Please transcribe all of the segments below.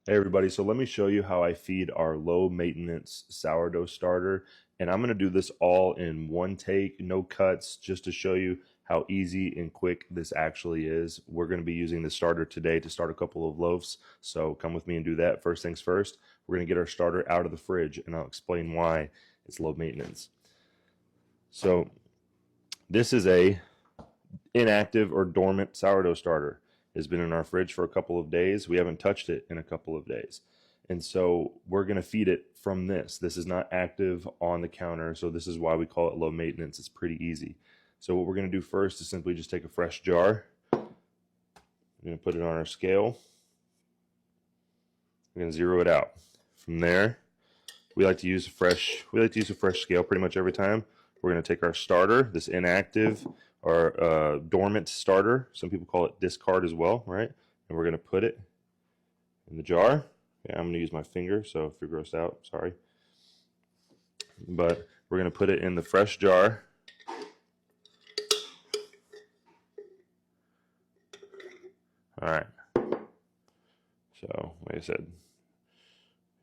Hey everybody, so let me show you how I feed our low maintenance sourdough starter. And I'm going to do this all in one take, no cuts, just to show you how easy and quick this actually is. We're going to be using the starter today to start a couple of loaves. So come with me and do that. First things first, we're going to get our starter out of the fridge and I'll explain why it's low maintenance. So this is a inactive or dormant sourdough starter. It's been in our fridge for a couple of days. We haven't touched it in a couple of days. And so we're going to feed it from this. This is not active on the counter, so this is why we call it low maintenance. It's pretty easy. So what we're going to do first is simply just take a fresh jar. We're going to put it on our scale. We're going to zero it out. From there, we like to use a fresh scale pretty much every time. We're going to take our starter, this inactive or dormant starter. Some people call it discard as well, right? And we're going to put it in the jar. Yeah, I'm going to use my finger, so if you're grossed out, sorry. But we're going to put it in the fresh jar. All right. So, like I said,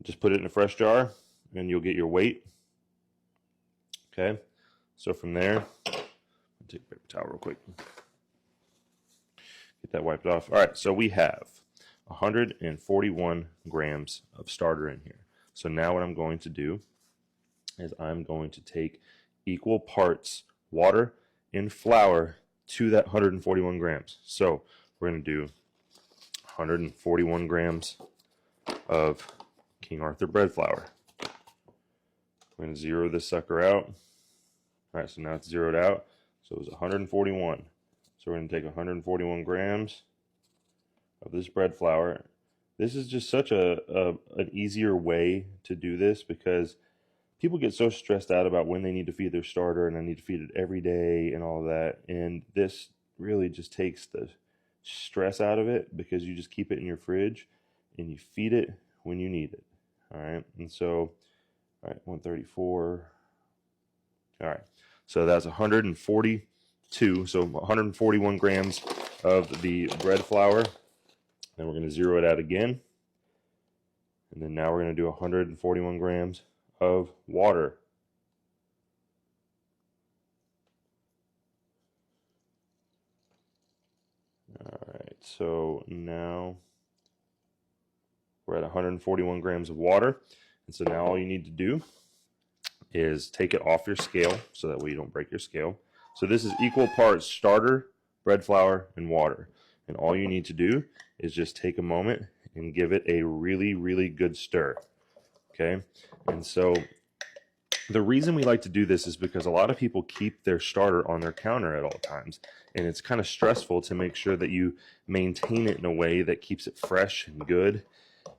just put it in a fresh jar, and you'll get your weight. Okay. So from there, take a paper towel real quick. Get that wiped off. All right, so we have 141 grams of starter in here. So now what I'm going to do is I'm going to take equal parts water and flour to that 141 grams. So we're going to do 141 grams of King Arthur bread flour. We're going to zero this sucker out. All right, so now it's zeroed out. So it was 141. So we're going to take 141 grams of this bread flour. This is just such an easier way to do this because people get so stressed out about when they need to feed their starter and I need to feed it every day and all that. And this really just takes the stress out of it because you just keep it in your fridge and you feed it when you need it. All right. And so, all right, 134. All right. So that's 142. So 141 grams of the bread flour. Then we're going to zero it out again. And then now we're going to do 141 grams of water. All right. So now we're at 141 grams of water. And so now all you need to do is take it off your scale so that way you don't break your scale. So this is equal parts starter, bread flour, and water. And all you need to do is just take a moment and give it a really, really good stir. Okay? And so the reason we like to do this is because a lot of people keep their starter on their counter at all times. And it's kind of stressful to make sure that you maintain it in a way that keeps it fresh and good.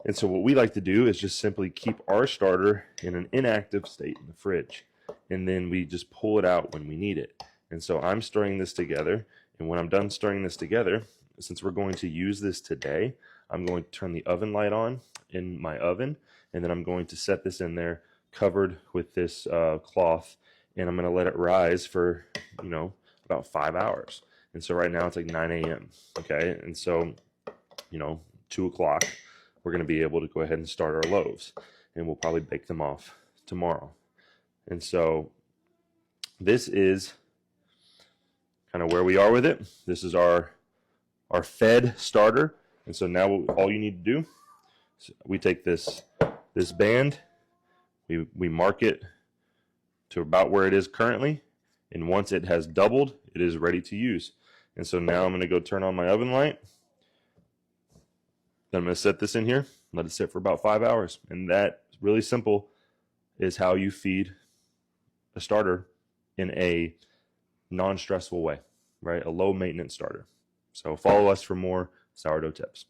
And so what we like to do is just simply keep our starter in an inactive state in the fridge. And then we just pull it out when we need it. And so I'm stirring this together. And when I'm done stirring this together, since we're going to use this today, I'm going to turn the oven light on in my oven. And then I'm going to set this in there covered with this cloth. And I'm going to let it rise for, about 5 hours. And so right now it's like 9 a.m. Okay. And so, 2 o'clock. We're going to be able to go ahead and start our loaves, and we'll probably bake them off tomorrow. And so this is kind of where we are with it. This is our fed starter. And so now all you need to do is we take this band, we mark it to about where it is currently, and once it has doubled, it is ready to use. And so now I'm going to go turn on my oven light. Then I'm going to set this in here, let it sit for about 5 hours. And that, really simple, is how you feed a starter in a non-stressful way, right? A low maintenance starter. So follow us for more sourdough tips.